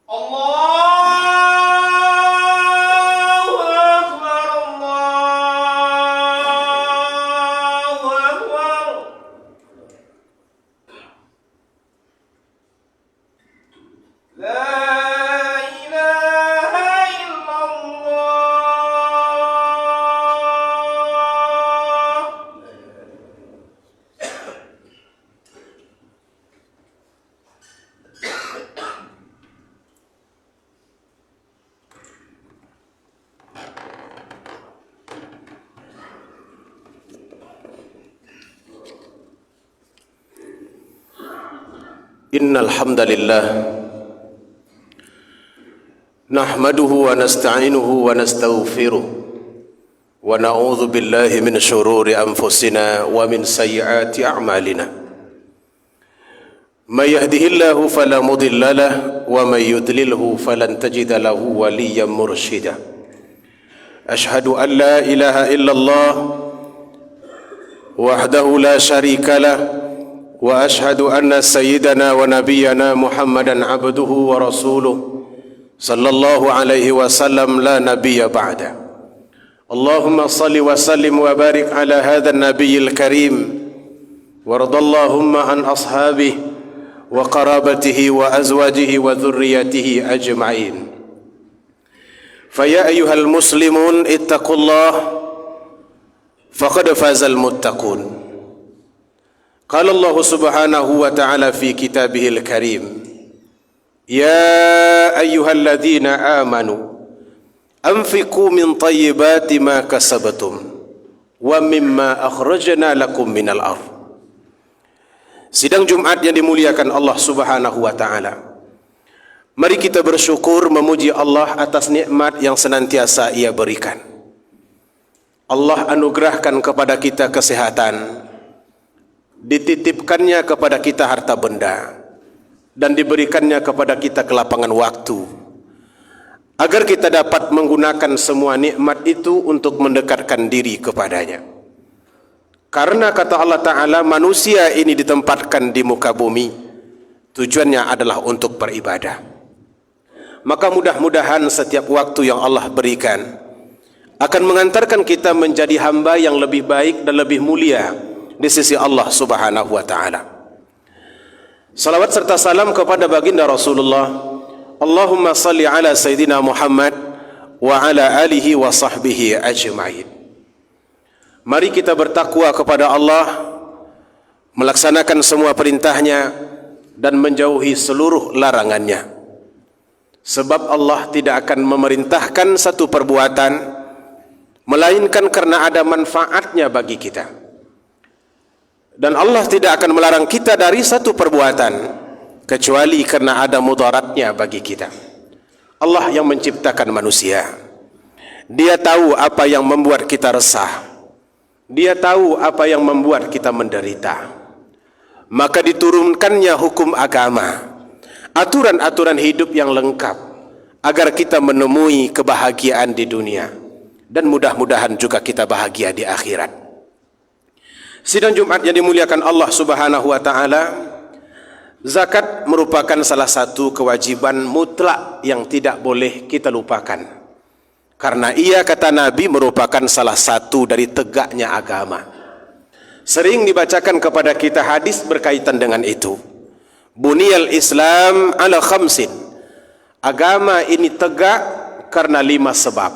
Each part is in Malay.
Allahu Akbar, Allahu Akbar. La ilaha illallah. Innal hamdalillah nahmaduhu wa nasta'inuhu wa nastaghfiruh wa na'udzu billahi min shururi anfusina wa min sayyiati a'malina. May yahdihillahu fala mudilla lahu wa may yudlilhu falan tajida lahu waliyyan mursyida. Ashhadu an la ilaha illallah wahdahu la syarika lahu wa ashhadu anna sayyidana wa nabiyyana Muhammadan abduhu wa rasuluh sallallahu alaihi wasallam la nabiyya ba'da. Allahumma salli wa sallim wa barik ala hadha an-nabiyyil karim wa radallahumma an ashabihi wa qarabatihi wa azwajihi wa dhurriyyatihi ajma'in. Faya ayyuhal muslimun ittaqullah faqad fazal muttaqun. قال الله سبحانه وتعالى في كتابه الكريم يا أيها الذين آمنوا أنفقوا من طيبات ما كسبتم ومما أخرجنا لكم من الأرض. Sidang Jumat yang dimuliakan Allah Subhanahu wa taala. Mari kita bersyukur memuji Allah atas nikmat yang senantiasa Ia berikan. Allah anugerahkan kepada kita kesehatan, dititipkannya kepada kita harta benda, dan diberikannya kepada kita kelapangan waktu, agar kita dapat menggunakan semua nikmat itu untuk mendekatkan diri kepadanya. Karena kata Allah Ta'ala, manusia ini ditempatkan di muka bumi, tujuannya adalah untuk beribadah. Maka mudah-mudahan setiap waktu yang Allah berikan akan mengantarkan kita menjadi hamba yang lebih baik dan lebih mulia di sisi Allah Subhanahu wa taala. Salawat serta salam kepada baginda Rasulullah. Allahumma salli ala sayyidina Muhammad wa ala alihi wa sahbihi ajma'in. Mari kita bertakwa kepada Allah, melaksanakan semua perintahnya dan menjauhi seluruh larangannya. Sebab Allah tidak akan memerintahkan satu perbuatan melainkan karena ada manfaatnya bagi kita. Dan Allah tidak akan melarang kita dari satu perbuatan kecuali karena ada mudaratnya bagi kita. Allah yang menciptakan manusia, Dia tahu apa yang membuat kita resah, Dia tahu apa yang membuat kita menderita. Maka diturunkannya hukum agama, aturan-aturan hidup yang lengkap, agar kita menemui kebahagiaan di dunia dan mudah-mudahan juga kita bahagia di akhirat. Sidang Jumat yang dimuliakan Allah Subhanahu wa taala, zakat merupakan salah satu kewajiban mutlak yang tidak boleh kita lupakan. Karena ia, kata Nabi, merupakan salah satu dari tegaknya agama. Sering dibacakan kepada kita hadis berkaitan dengan itu. Buniyal Islam ala khamsin. Agama ini tegak karena 5 sebab.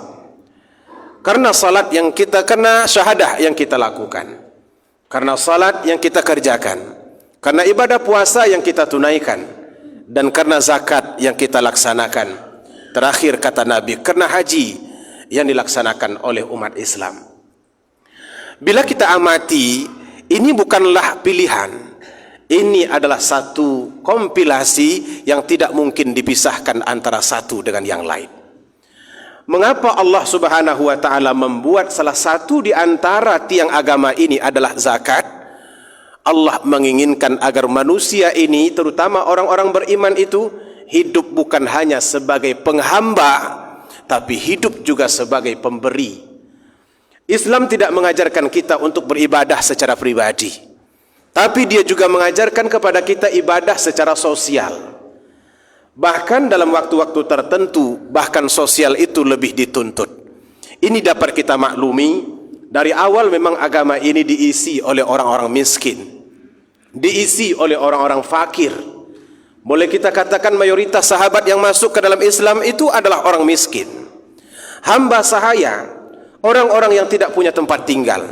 Karena salat yang kita kena, syahadah yang kita lakukan. Karena salat yang kita kerjakan, karena ibadah puasa yang kita tunaikan, dan karena zakat yang kita laksanakan. Terakhir kata Nabi, karena haji yang dilaksanakan oleh umat Islam. Bila kita amati, ini bukanlah pilihan. Ini adalah satu kompilasi yang tidak mungkin dipisahkan antara satu dengan yang lain. Mengapa Allah Subhanahu wa taala membuat salah satu di antara tiang agama ini adalah zakat? Allah menginginkan agar manusia ini, terutama orang-orang beriman itu, hidup bukan hanya sebagai penghamba, tapi hidup juga sebagai pemberi. Islam tidak mengajarkan kita untuk beribadah secara pribadi, tapi dia juga mengajarkan kepada kita ibadah secara sosial. Bahkan dalam waktu-waktu tertentu, bahkan sosial itu lebih dituntut. Ini dapat kita maklumi, dari awal memang agama ini diisi oleh orang-orang miskin, diisi oleh orang-orang fakir. Boleh kita katakan mayoritas sahabat yang masuk ke dalam Islam itu adalah orang miskin, hamba sahaya, orang-orang yang tidak punya tempat tinggal,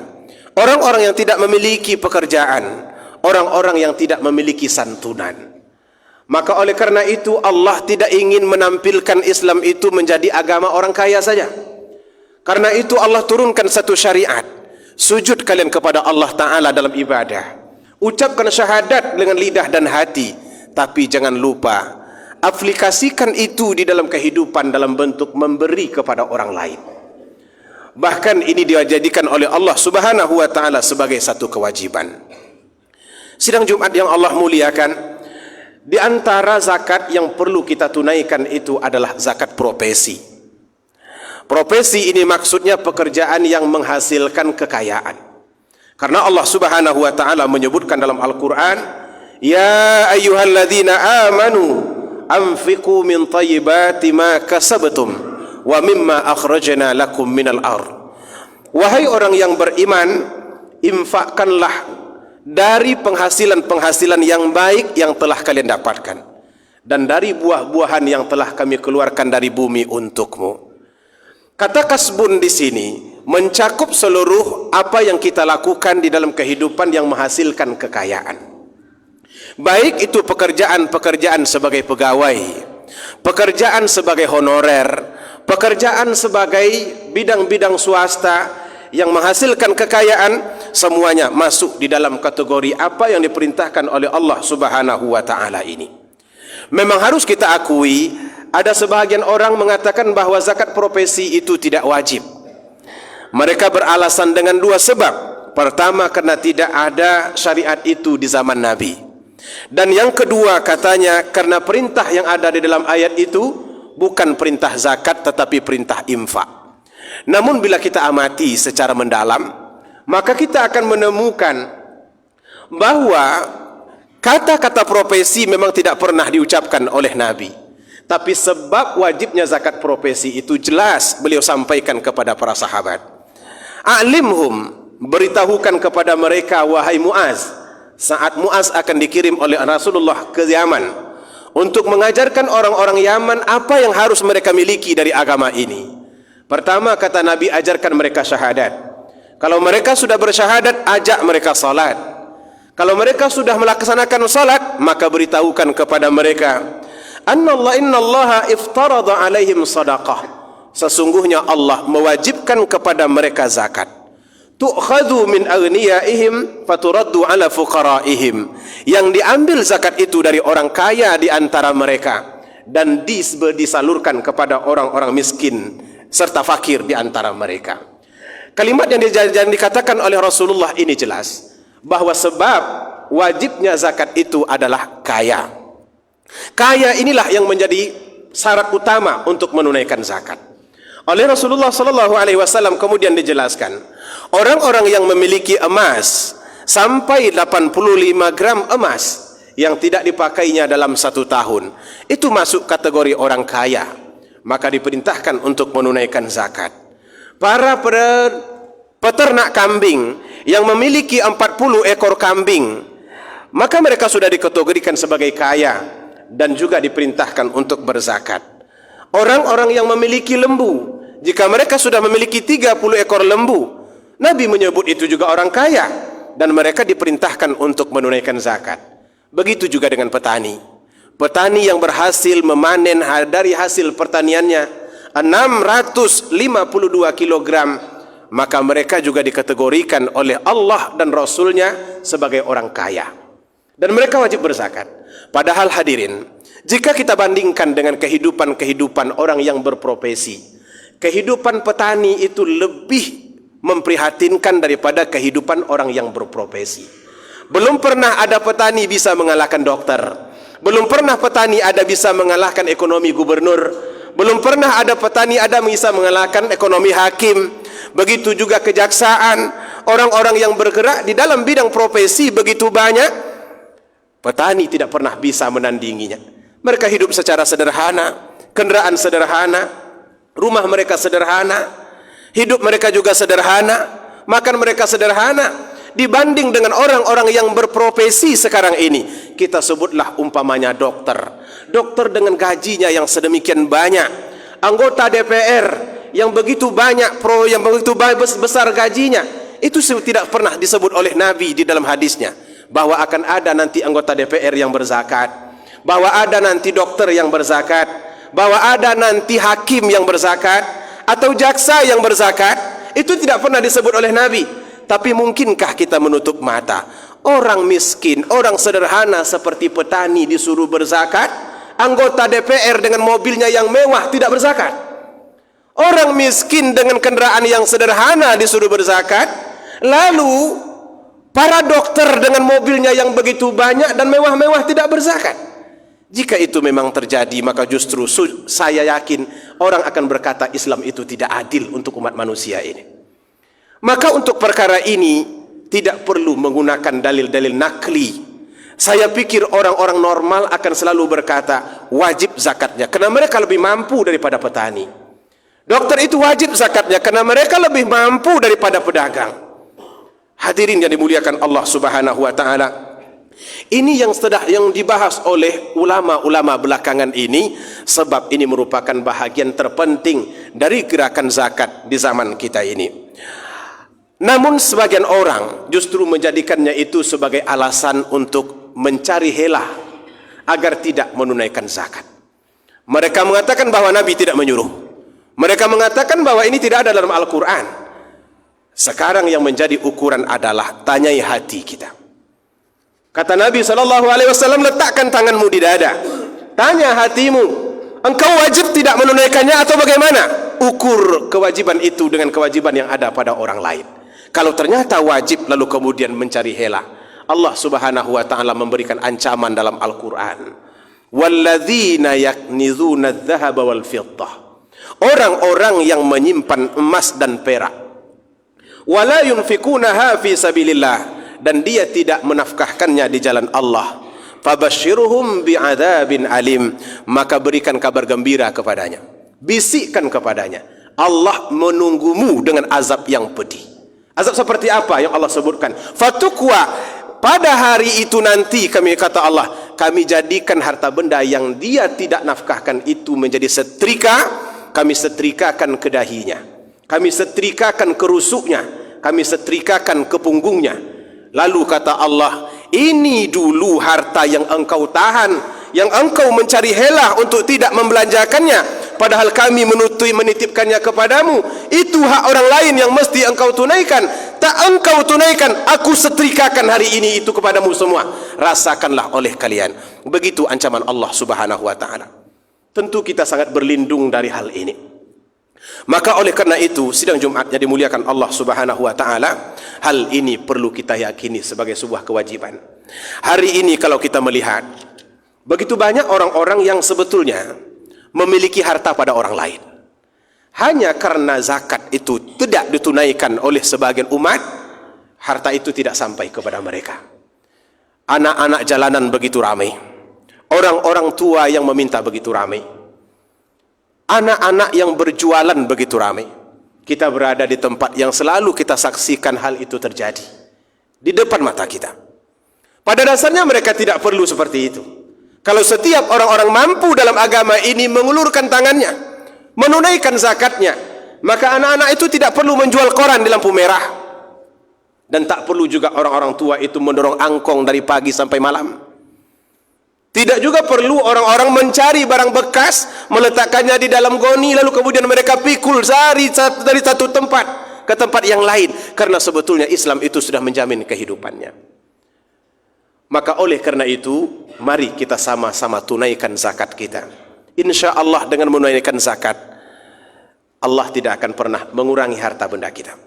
orang-orang yang tidak memiliki pekerjaan, orang-orang yang tidak memiliki santunan. Maka oleh karena itu Allah tidak ingin menampilkan Islam itu menjadi agama orang kaya saja. Karena itu Allah turunkan satu syariat, sujud kalian kepada Allah Ta'ala dalam ibadah, ucapkan syahadat dengan lidah dan hati, tapi jangan lupa aplikasikan itu di dalam kehidupan dalam bentuk memberi kepada orang lain. Bahkan ini dijadikan oleh Allah Subhanahu wa Ta'ala sebagai satu kewajiban. Sidang Jumat yang Allah muliakan, di antara zakat yang perlu kita tunaikan itu adalah zakat profesi. Profesi ini maksudnya pekerjaan yang menghasilkan kekayaan. Karena Allah Subhanahu wa Ta'ala menyebutkan dalam Al-Quran, Ya ayyuhalladzina amanu anfiqu min thayyibati ma kasabtum wa mimma akhrajna lakum minal ardh. Wahai orang yang beriman, infakkanlah dari penghasilan-penghasilan yang baik yang telah kalian dapatkan, dan dari buah-buahan yang telah kami keluarkan dari bumi untukmu. Kata kasbun di sini mencakup seluruh apa yang kita lakukan di dalam kehidupan yang menghasilkan kekayaan. Baik itu pekerjaan-pekerjaan sebagai pegawai, pekerjaan sebagai honorer, pekerjaan sebagai bidang-bidang swasta yang menghasilkan kekayaan, semuanya masuk di dalam kategori apa yang diperintahkan oleh Allah Subhanahu wa Ta'ala ini. Memang harus kita akui, ada sebahagian orang mengatakan bahawa zakat profesi itu tidak wajib. Mereka beralasan dengan dua sebab. Pertama, karena tidak ada syariat itu di zaman Nabi. Dan yang kedua, katanya karena perintah yang ada di dalam ayat itu bukan perintah zakat tetapi perintah infak. Namun bila kita amati secara mendalam, maka kita akan menemukan bahwa kata-kata profesi memang tidak pernah diucapkan oleh Nabi. Tapi sebab wajibnya zakat profesi itu jelas beliau sampaikan kepada para sahabat. A'limhum, beritahukan kepada mereka wahai Muaz, saat Muaz akan dikirim oleh Rasulullah ke Yaman untuk mengajarkan orang-orang Yaman apa yang harus mereka miliki dari agama ini. Pertama, kata Nabi, ajarkan mereka syahadat. Kalau mereka sudah bersyahadat, ajak mereka salat. Kalau mereka sudah melaksanakan salat, maka beritahukan kepada mereka, innallaha iftarada alaihim sadaqah. Sesungguhnya Allah mewajibkan kepada mereka zakat. Tu'khadhu min aghniyaihim faturaddu ala fuqaraihim. Yang diambil zakat itu dari orang kaya di antara mereka dan disalurkan kepada orang-orang miskin serta fakir di antara mereka. Kalimat yang dikatakan oleh Rasulullah ini jelas bahwa sebab wajibnya zakat itu adalah kaya. Kaya inilah yang menjadi syarat utama untuk menunaikan zakat. Oleh Rasulullah sallallahu alaihi wasallam kemudian dijelaskan, orang-orang yang memiliki emas sampai 85 gram emas yang tidak dipakainya dalam 1 tahun, itu masuk kategori orang kaya, maka diperintahkan untuk menunaikan zakat. Para peternak kambing yang memiliki 40 ekor kambing, maka mereka sudah dikategorikan sebagai kaya dan juga diperintahkan untuk berzakat. Orang-orang yang memiliki lembu, jika mereka sudah memiliki 30 ekor lembu, Nabi menyebut itu juga orang kaya dan mereka diperintahkan untuk menunaikan zakat. Begitu juga dengan petani. Petani yang berhasil memanen dari hasil pertaniannya 652 kg, maka mereka juga dikategorikan oleh Allah dan Rasulnya sebagai orang kaya. Dan mereka wajib berzakat. Padahal hadirin, jika kita bandingkan dengan kehidupan orang yang berprofesi, kehidupan petani itu lebih memprihatinkan daripada kehidupan orang yang berprofesi. Belum pernah ada petani bisa mengalahkan dokter. Belum pernah petani ada bisa mengalahkan ekonomi gubernur. Belum pernah ada petani ada bisa mengalahkan ekonomi hakim. Begitu juga kejaksaan. Orang-orang yang bergerak di dalam bidang profesi begitu banyak, petani tidak pernah bisa menandinginya. Mereka hidup secara sederhana, kendaraan sederhana, rumah mereka sederhana, hidup mereka juga sederhana, makan mereka sederhana. Dibanding dengan orang-orang yang berprofesi sekarang ini, kita sebutlah umpamanya dokter. Dokter dengan gajinya yang sedemikian banyak, anggota DPR yang begitu banyak, yang begitu besar gajinya, itu tidak pernah disebut oleh Nabi di dalam hadisnya bahwa akan ada nanti anggota DPR yang berzakat, bahwa ada nanti dokter yang berzakat, bahwa ada nanti hakim yang berzakat atau jaksa yang berzakat. Itu tidak pernah disebut oleh Nabi. Tapi mungkinkah kita menutup mata? Orang miskin, orang sederhana seperti petani disuruh berzakat, anggota DPR dengan mobilnya yang mewah tidak berzakat. Orang miskin dengan kendaraan yang sederhana disuruh berzakat, lalu para dokter dengan mobilnya yang begitu banyak dan mewah-mewah tidak berzakat. Jika itu memang terjadi, maka justru saya yakin orang akan berkata Islam itu tidak adil untuk umat manusia ini. Maka untuk perkara ini tidak perlu menggunakan dalil-dalil nakli. Saya pikir orang-orang normal akan selalu berkata wajib zakatnya karena mereka lebih mampu daripada petani. Dokter itu wajib zakatnya karena mereka lebih mampu daripada pedagang. Hadirin yang dimuliakan Allah Subhanahu wa taala, ini yang dibahas oleh ulama-ulama belakangan ini, sebab ini merupakan bahagian terpenting dari gerakan zakat di zaman kita ini. Namun sebagian orang justru menjadikannya itu sebagai alasan untuk mencari helah agar tidak menunaikan zakat. Mereka mengatakan bahwa Nabi tidak menyuruh. Mereka mengatakan bahwa ini tidak ada dalam Al-Quran. Sekarang yang menjadi ukuran adalah tanyai hati kita. Kata Nabi SAW, letakkan tanganmu di dada, tanya hatimu, engkau wajib tidak menunaikannya atau bagaimana? Ukur kewajiban itu dengan kewajiban yang ada pada orang lain. Kalau ternyata wajib lalu kemudian mencari helah, Allah Subhanahu wa taala memberikan ancaman dalam Al-Quran. Walladzina yaknizuna adh-dhahaba wal fiddah. Orang-orang yang menyimpan emas dan perak, wala yunfikunaha fi sabilillah, dan dia tidak menafkahkannya di jalan Allah, fabashshirhum bi'adzabin alim, maka berikan kabar gembira kepadanya, bisikkan kepadanya, Allah menunggumu dengan azab yang pedih. Azab seperti apa yang Allah sebutkan? Fatukwa, pada hari itu nanti kami, kata Allah, kami jadikan harta benda yang dia tidak nafkahkan itu menjadi setrika, kami setrikakan ke dahinya, kami setrikakan ke rusuknya, kami setrikakan ke punggungnya. Lalu kata Allah, ini dulu harta yang engkau tahan, yang engkau mencari helah untuk tidak membelanjakannya, padahal kami menitipkannya kepadamu. Itu hak orang lain yang mesti engkau tunaikan. Tak engkau tunaikan, aku setrikakan hari ini itu kepadamu semua. Rasakanlah oleh kalian. Begitu ancaman Allah Subhanahu wa taala. Tentu kita sangat berlindung dari hal ini. Maka oleh karena itu, sidang Jumatnya dimuliakan Allah Subhanahu wa taala, hal ini perlu kita yakini sebagai sebuah kewajiban. Hari ini kalau kita melihat begitu banyak orang-orang yang sebetulnya memiliki harta pada orang lain, hanya karena zakat itu tidak ditunaikan oleh sebagian umat, harta itu tidak sampai kepada mereka. Anak-anak jalanan begitu ramai, orang-orang tua yang meminta begitu ramai, anak-anak yang berjualan begitu ramai. Kita berada di tempat yang selalu kita saksikan hal itu terjadi di depan mata kita. Pada dasarnya mereka tidak perlu seperti itu. Kalau setiap orang-orang mampu dalam agama ini mengulurkan tangannya, menunaikan zakatnya, maka anak-anak itu tidak perlu menjual koran di lampu merah, dan tak perlu juga orang-orang tua itu mendorong angkong dari pagi sampai malam. Tidak juga perlu orang-orang mencari barang bekas, meletakkannya di dalam goni, lalu kemudian mereka pikul dari satu tempat ke tempat yang lain, karena sebetulnya Islam itu sudah menjamin kehidupannya. Maka oleh karena itu, mari kita sama-sama tunaikan zakat kita. Insya Allah dengan menunaikan zakat, Allah tidak akan pernah mengurangi harta benda kita.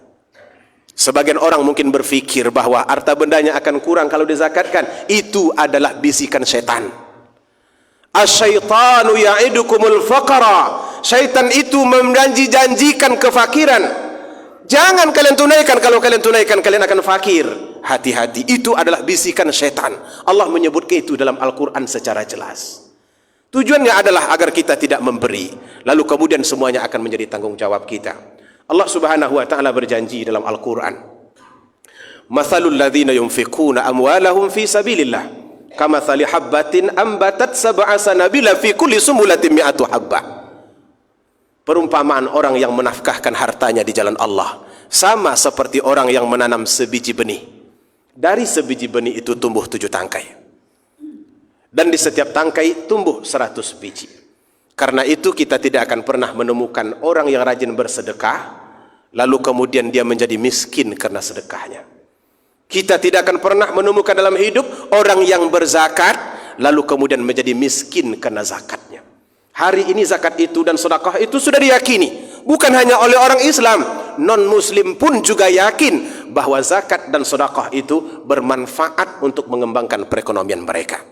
Sebagian orang mungkin berfikir bahwa harta bendanya akan kurang kalau dizakatkan. Itu adalah bisikan setan. Asyaitanu ya'idukumul faqara. Syaitan itu menjanji-janjikan kefakiran. Jangan kalian tunaikan, kalau kalian tunaikan kalian akan fakir. Hati-hati, itu adalah bisikan setan. Allah menyebutkan itu dalam Al-Quran secara jelas. Tujuannya adalah agar kita tidak memberi, lalu kemudian semuanya akan menjadi tanggung jawab kita. Allah Subhanahu wa taala berjanji dalam Al-Qur'an, "Matsalul ladzina yunfiquna amwalahum fi sabilillah, kamatsali habbatin ambatat sab'a sanabila fi kulli sumbulatin mi'atu habbah." Perumpamaan orang yang menafkahkan hartanya di jalan Allah sama seperti orang yang menanam sebiji benih. Dari sebiji benih itu tumbuh 7 tangkai. Dan di setiap tangkai tumbuh 100 biji. Karena itu kita tidak akan pernah menemukan orang yang rajin bersedekah, lalu kemudian dia menjadi miskin karena sedekahnya. Kita tidak akan pernah menemukan dalam hidup orang yang berzakat, lalu kemudian menjadi miskin karena zakatnya. Hari ini zakat itu dan sedekah itu sudah diyakini. Bukan hanya oleh orang Islam, non-Muslim pun juga yakin bahwa zakat dan sedekah itu bermanfaat untuk mengembangkan perekonomian mereka.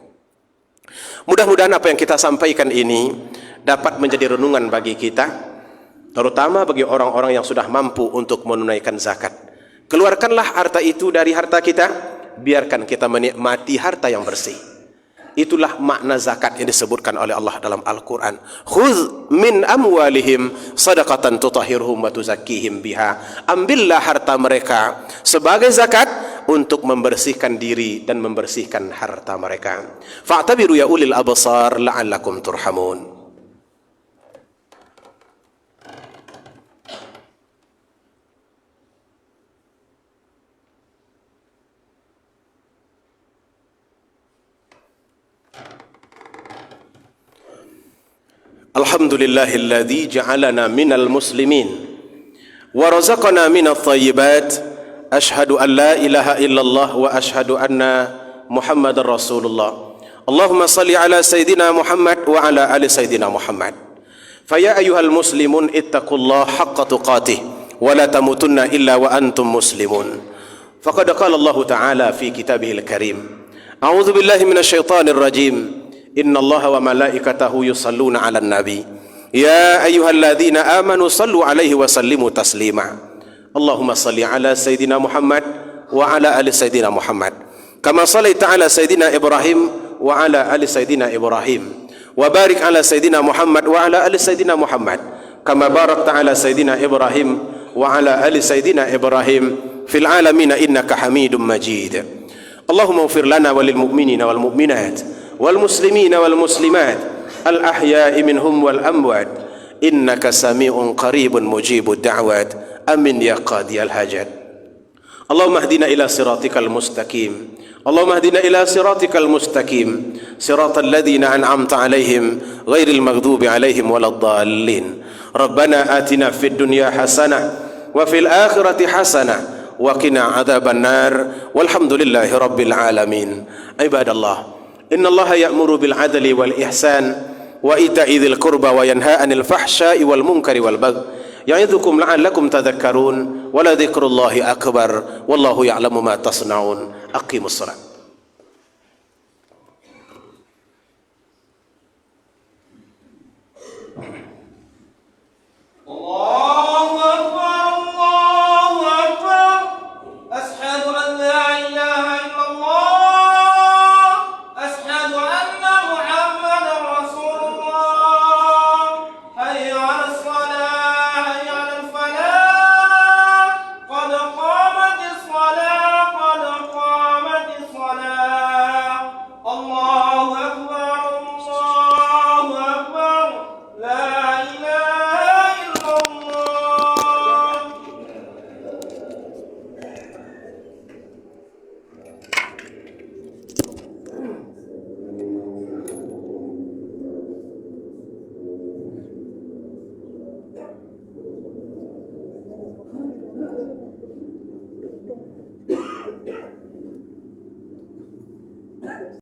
Mudah-mudahan apa yang kita sampaikan ini dapat menjadi renungan bagi kita, terutama bagi orang-orang yang sudah mampu untuk menunaikan zakat. Keluarkanlah harta itu dari harta kita, biarkan kita menikmati harta yang bersih. Itulah makna zakat yang disebutkan oleh Allah dalam Al-Quran. Khudh min amwalihim sadaqatan tutahhiruhum wa tuzakkihim biha. Ambillah harta mereka sebagai zakat untuk membersihkan diri dan membersihkan harta mereka. Fa'tabiru ya ulil absar la'allakum turhamun. Alhamdulillahilladzi ja'alana minal muslimin wa razaqana minat thayyibat. Ashhadu an la ilaha illallah wa ashhadu anna Muhammadar Rasulullah. Allahumma salli ala Sayyidina Muhammad wa ala ali Sayyidina Muhammad. Faya ayyuhal muslimun ittaqullaha haqqa tuqatih wa la tamutunna illa wa antum muslimun. Faqad qala Allah Ta'ala fi kitabihil karim, a'udzu billahi minasy syaithanir rajim. Innallaha wa malaikatahu yusalluna 'alan nabi. Ya ayyuhalladzina amanu sallu 'alaihi wa sallimu taslima. Allahumma salli ala Sayyidina Muhammad wa ala ali Sayyidina Muhammad kama sallaita ala Sayyidina Ibrahim wa ala ali Sayyidina Ibrahim wa barik ala Sayyidina Muhammad wa ala ali Sayyidina Muhammad kama barakta ala Sayyidina Ibrahim wa ala ali Sayyidina Ibrahim fil alamin innaka Hamidum Majid. Allahumma ighfir lana walil mu'minina wal mu'minat wal muslimina wal muslimat al ahya'i minhum wal amwat innaka sami'un qaribun mujibud da'wat. Amin ya qadiyal hajat. Allahumma hdina ila siratikal mustaqim. Allahumma hdina ila siratikal mustaqim. Siratal ladzina an'amta alaihim ghairil maghdubi alaihim waladdallin. Rabbana atina fid dunya hasanah wa fil akhirati hasanah wa qina adzaban nar. Walhamdulillahi rabbil alamin. Ibadallah, innallaha ya'muru bil adli wal ihsan wa ita'i dzil qurba wa yanha 'anil fahsya'i wal munkari wal baghi. Ya'idzukum la'allakum tadhakkarun wa la dzikrullahi akbar wallahu ya'lamu ma tasna'un. Aqimus shalah.